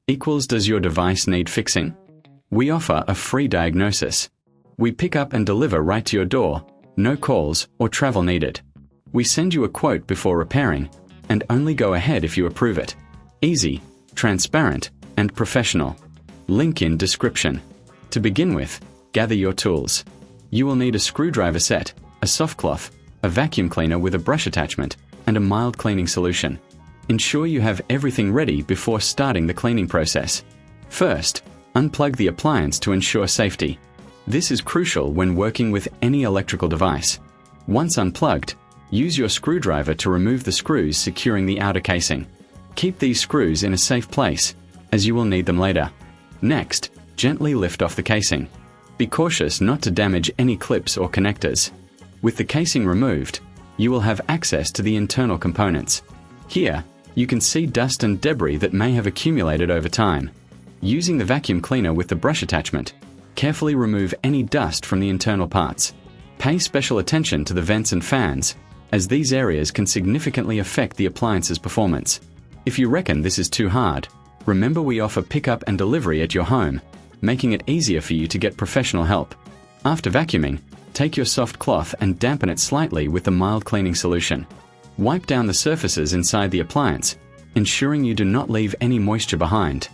equals does your device need fixing? We offer a free diagnosis. We pick up and deliver right to your door, no calls or travel needed. We send you a quote before repairing, and only go ahead if you approve it. Easy, transparent, and professional. Link in description. To begin with, gather your tools. You will need a screwdriver set, a soft cloth, a vacuum cleaner with a brush attachment, and a mild cleaning solution. Ensure you have everything ready before starting the cleaning process. First, unplug the appliance to ensure safety. This is crucial when working with any electrical device. Once unplugged, use your screwdriver to remove the screws securing the outer casing. Keep these screws in a safe place, as you will need them later. Next, gently lift off the casing. Be cautious not to damage any clips or connectors. With the casing removed, you will have access to the internal components. Here, you can see dust and debris that may have accumulated over time. Using the vacuum cleaner with the brush attachment, carefully remove any dust from the internal parts. Pay special attention to the vents and fans, as these areas can significantly affect the appliance's performance. If you reckon this is too hard, remember we offer pickup and delivery at your home, making it easier for you to get professional help. After vacuuming, take your soft cloth and dampen it slightly with the mild cleaning solution. Wipe down the surfaces inside the appliance, ensuring you do not leave any moisture behind.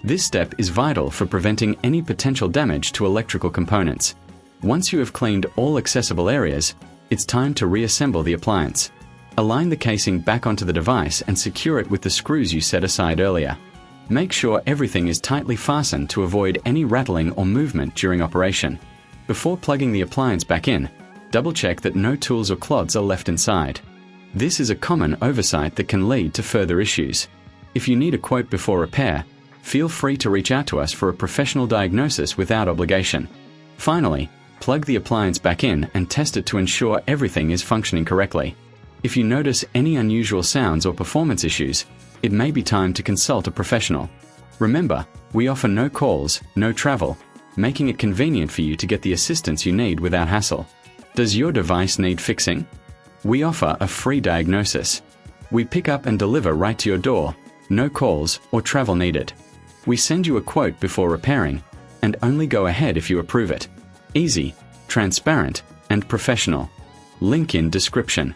This step is vital for preventing any potential damage to electrical components. Once you have cleaned all accessible areas, it's time to reassemble the appliance. Align the casing back onto the device and secure it with the screws you set aside earlier. Make sure everything is tightly fastened to avoid any rattling or movement during operation. Before plugging the appliance back in, double-check that no tools or cloths are left inside. This is a common oversight that can lead to further issues. If you need a quote before repair, feel free to reach out to us for a professional diagnosis without obligation. Finally, plug the appliance back in and test it to ensure everything is functioning correctly. If you notice any unusual sounds or performance issues, it may be time to consult a professional. Remember, we offer no calls, no travel, making it convenient for you to get the assistance you need without hassle. Does your device need fixing? We offer a free diagnosis. We pick up and deliver right to your door, no calls or travel needed. We send you a quote before repairing, and only go ahead if you approve it. Easy, transparent, and professional. Link in description.